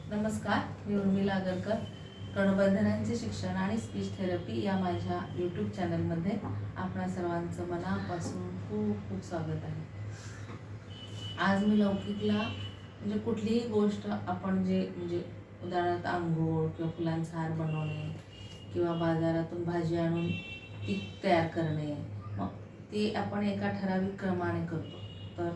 नमस्कार, मी उर्मिला आगरकर. कर्णबंधनांचे शिक्षण आणि स्पीच थेरपी या माझ्या यूट्यूब चॅनलमध्ये आपणा सर्वांचं मनापासून खूप खूप स्वागत आहे. आज मी लौकिकला म्हणजे कुठलीही गोष्ट आपण म्हणजे उदाहरणार्थ आंघोळ किंवा फुलांचा हार बनवणे किंवा बाजारातून भाजी आणून ती तयार करणे, मग ती आपण एका ठराविक क्रमाने करतो. तर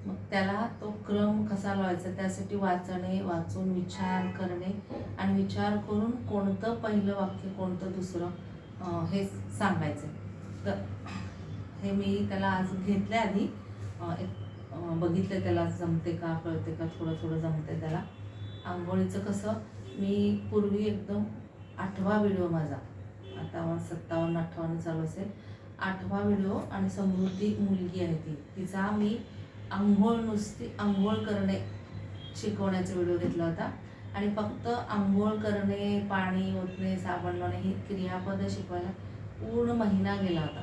मग त्याला तो क्रम कसा लावायचा त्यासाठी वाचून विचार करणे आणि विचार करून कोणतं पहिलं वाक्य कोणतं दुसरं हे सांगायचं. तर हे मी त्याला आज घेतले आधी बघितलं त्याला जमते का कळते का, थोडं थोडं जमते त्याला. आंघोळीचं कसं मी पूर्वी एकदम 8वा व्हिडिओ माझा, आता 57-58 चालू असेल, 8वा व्हिडिओ आणि समृद्धी मुलगी आहे तिचा मी नुसती आंघोळ करणे शिकवण्याचा व्हिडिओ घेतला होता. आणि फक्त आंघोळ करणे, पाणी ओतणे, साबण लावणे ही क्रियापदं शिकवायला पूर्ण महिना गेला होता.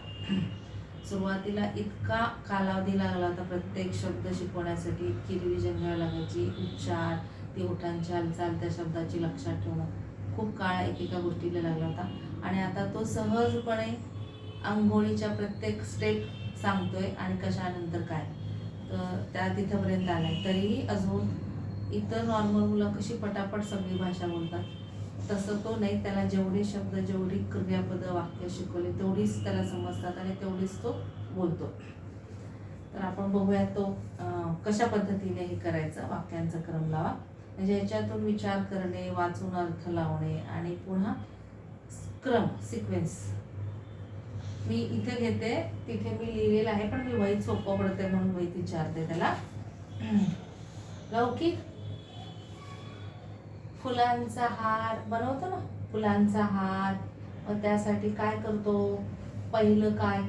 सुरुवातीला इतका कालावधी लागला होता प्रत्येक शब्द शिकवण्यासाठी, इतकी रिव्हिजन घ्यावी लागायची, उच्चार, ती ओठांची हालचाल, त्या शब्दाची लक्षात ठेवणं, खूप काळ एकेका गोष्टीला लागला होता. आणि आता तो सहजपणे आंघोळीच्या प्रत्येक स्टेप सांगतोय आणि कशानंतर काय, तर त्या तिथंपर्यंत आलाय. तरीही अजून इतर नॉर्मल मुलं कशी पटापट सगळी भाषा बोलतात तसं तो नाही. त्याला जेवढे शब्द, जेवढी क्रियापदं वाक्य शिकवले तेवढीच त्याला समजतात आणि तेवढीच तो बोलतो. तर आपण बघूया तो कशा पद्धतीने हे करायचं. वाक्यांचा क्रम लावा, म्हणजे याच्यातून विचार करणे, वाचून अर्थ लावणे आणि पुन्हा क्रम, सिक्वेन्स. मी इथे घेते, तिथे मी लिहिलेलं आहे, पण मी वहीत सोपं पडते म्हणून वहीत विचारते त्याला. लौकिक, फुलांचा हार बनवतो ना, फुलांचा हार, मग त्यासाठी काय करतो, पहिलं काय,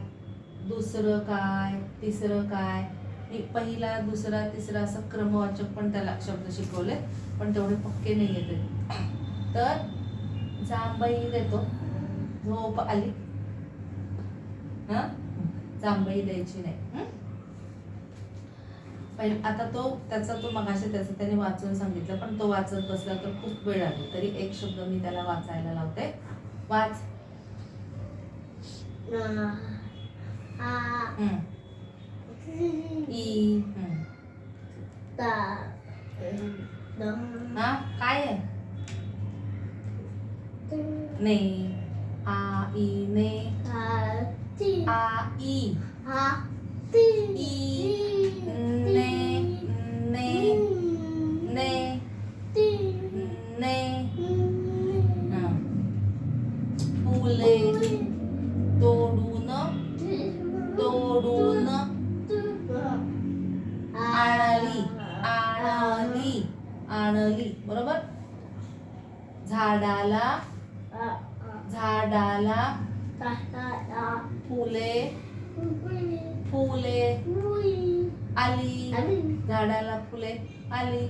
दुसरं काय, तिसरं काय. मी पहिला, दुसरा, तिसरा असं क्रमवाचक पण त्याला शब्द शिकवले, पण तेवढे पक्के नाही येते. तर जांभई देतो, झोप आली, जांभई द्यायची नाही. पहिले आता तो मगाशी त्याने वाचून सांगितलं, पण तो वाचत बसला तर खूप वेळ लागेल. तरी एक शब्द मी त्याला वाचायला लावते. वाच. ई. काय आहे? ने. आ ई ने. आ ई. ई ने. ने. ने. ने. फुले तोडून आणली. आणली, बरोबर. झाडाला फुले आली. झाडाला फुले आली.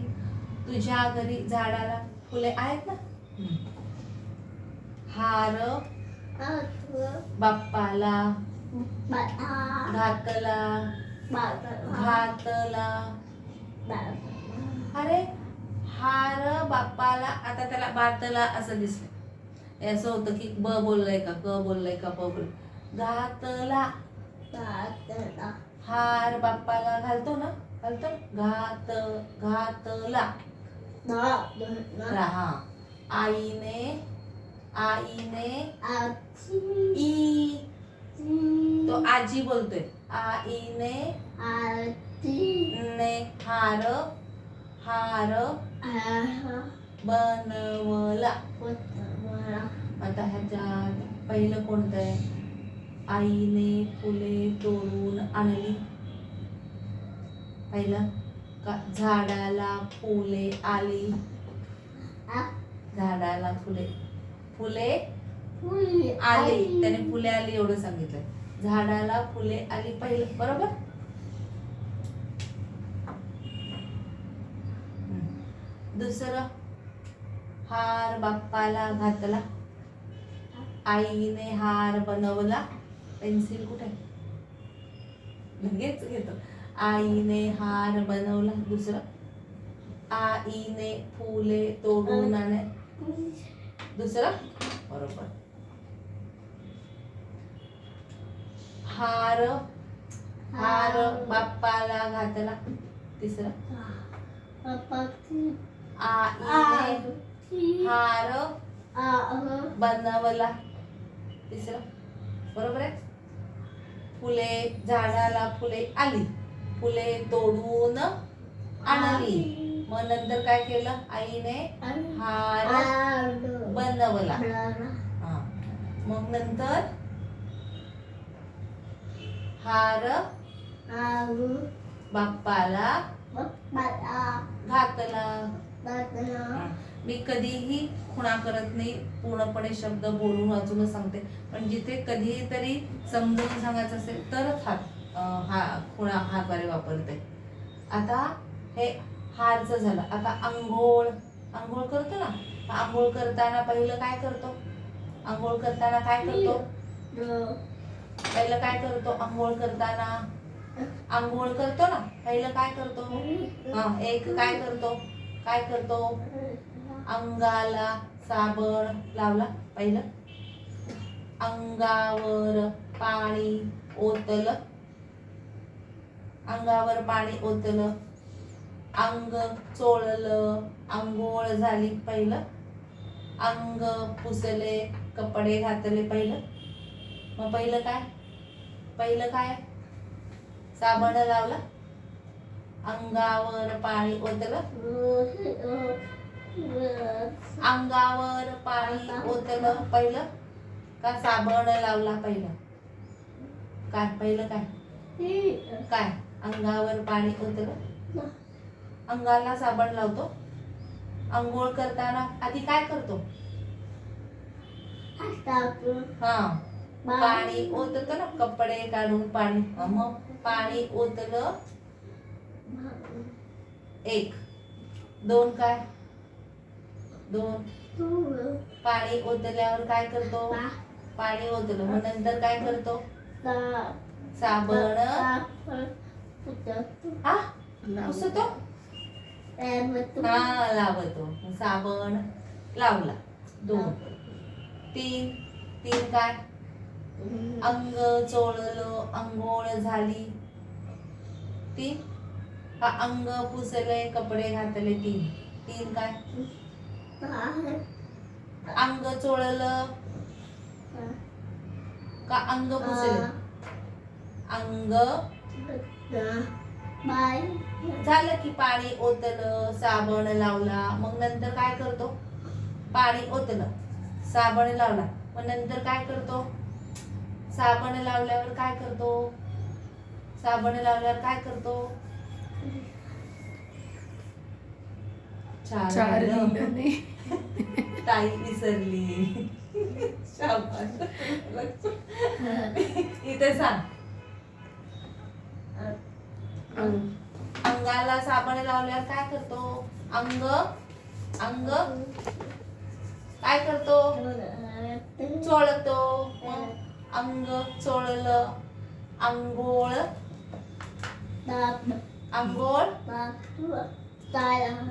तुझ्या घरी झाडाला फुले आहेत ना. हार बाप्पाला घातला. अरे, हार बाप्पाला, आता त्याला बातला असं दिसलं. असं होतं की ब बोललंय का, क बोललंय का, प बोल. घातला, हार बाप्पाला घालतो ना, घातला. हा. आईने ई, तो आजी बोलतोय. आईने ने हार बनवला. आता ह्याच्यात पहिलं कोणतं आहे? आईने फुले तोडून आणली. पहिलं का झाडाला फुले आली. झाडाला फुले आली. त्याने फुले आली एवढं सांगितलंय. झाडाला फुले आली पहिलं, बरोबर. दुसरं, हार बाप्पाला घातला. आईने हार बनवला. पेन्सिल कुठे? लगेच घेतो. आईने हार बनवला. दुसरं, आईने फुले तोडून आणे. दुसरं बरोबर. हार हार बाप्पाला घातला. तिसरं आईने हार बनवला. तिसरं बरोबर आहे. फुले झाडाला फुले आली, फुले तोडून आणली. मग नंतर काय केलं? आईने हार बनवला. हा. मग नंतर हार बाप्पाला घातला. मी कधीही खुणा करत नाही, पूर्णपणे शब्द बोलून वाचून सांगते. पण जिथे कधीतरी समजून सांगायचं असेल तरच खुणा हातवारे वापरते. आता हे हारचं झालं. आता अंघोळ अंघोळ करतो ना. अंघोळ करताना पहिलं काय करतो? अंघोळ करताना काय करतो? पहिलं काय करतो? अंघोळ करताना अंघोळ करतो ना. पहिलं काय करतो? एक काय करतो? काय करतो? अंगाला साबण लावला. पहिलं अंगावर पाणी ओतलं. अंगावर पाणी ओतलं. अंग चोळलं. अंघोळ झाली. पहिलं अंग पुसले, कपडे घातले. पहिलं मग पहिलं काय? पहिलं काय? साबण लावला. अंगावर पाणी ओतलं. अंगावर पाणी ओतलं पहिलं का साबण लावला? पहिलं काय? पहिलं काय? काय? अंगावर पाणी ओतलं. अंगाला साबण लावतो. अंघोळ करताना आधी काय करतो? पाणी ओततो ना. कपडे काढून पाणी. मग पाणी ओतलं. एक. दोन काय? दोन. पाणी ओतल्यावर काय करतो? पाणी ओतलं. मग नंतर काय करतो? साबण पुसतो. लावतो. साबण लावला. दोन. तीन. तीन काय? अंग चोळलं. अंघोळ झाली. तीन. अंग पुसले, कपडे घातले. तीन. तीन काय? अंग चोळलं का अंग पुसले? अंग झालं की पाणी ओतलं, साबण लावला. मग नंतर काय करतो? पाणी ओतलं, साबण लावला. मग नंतर काय करतो? साबण लावल्यावर काय करतो? साबण लावल्यावर काय करतो? चार ताई विसरली. शाबास. इथे सांग. अंगाला साबण लावल्यावर काय करतो? अंग अंग काय करतो? चोळतो. अंग चोळलं. अंघोळ अंघोळ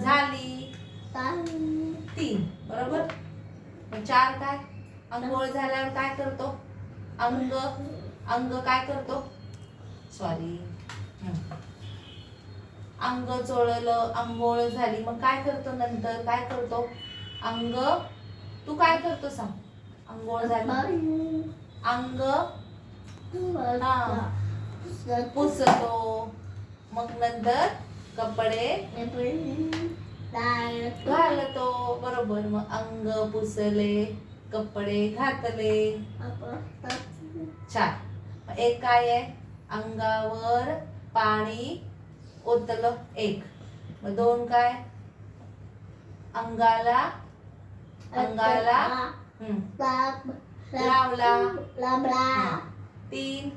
झाली. तीन. बरोबर. चार काय? अंघोळ झाल्यावर काय करतो? अंग अंग काय करतो? सॉरी. अंग चोळलं, अंघोळ झाली. मग काय करतो? नंतर काय करतो? अंग. तू काय करतो सांग? अंघोळ झाली. अंग पुसतो. मग नंतर कपडे घालतो. बरोबर. मग अंग पुसले, कपडे घातले. चार. एक काय आहे? अंगावर पाणी ओतलं. एक. मग दोन काय? अंगाला अंगाला लावला. तीन.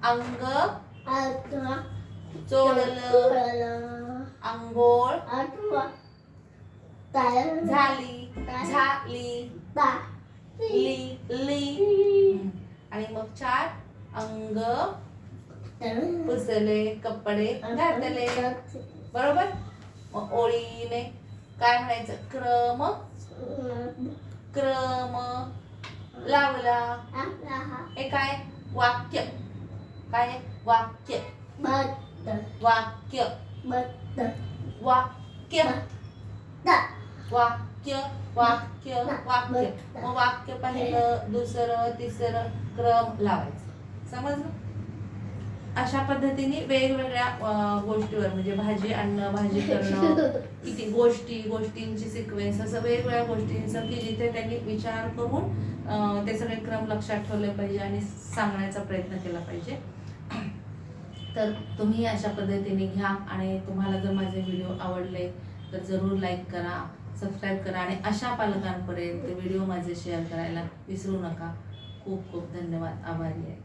अंग चोळलं. अंघोळ झाली. झाली. ली. आणि मग चार. अंग पुसले, कपडे घातले. बरोबर. मग ओळीने काय म्हणायचं? क्रम क्रम लावला. हे काय? वाक्य. काय आहे? वाक्य. वाक्य वाक्य वाक्य वाक्य वाक्य. मग वाक्य पहिलं दुसरं तिसरं क्रम लावायचं. समजलं? अशा पद्धतीने वेगवेगळ्या गोष्टीवर म्हणजे भाजी आणणं, भाजी करणं, किती गोष्टींची सिक्वेन्स, असं वेगवेगळ्या गोष्टींचं की जिथे त्यांनी विचार करून ते सगळे क्रम लक्षात ठेवले पाहिजे आणि सांगण्याचा प्रयत्न केला पाहिजे. तर तुम्ही अशा पद्धतीने घ्या आणि तुम्हाला जर माझे व्हिडिओ आवडले तर जरूर लाईक करा, सबस्क्राईब करा आणि अशा पालकांपर्यंत व्हिडिओ माझे शेअर करायला विसरू नका. खूप खूप धन्यवाद. आभारी आहे.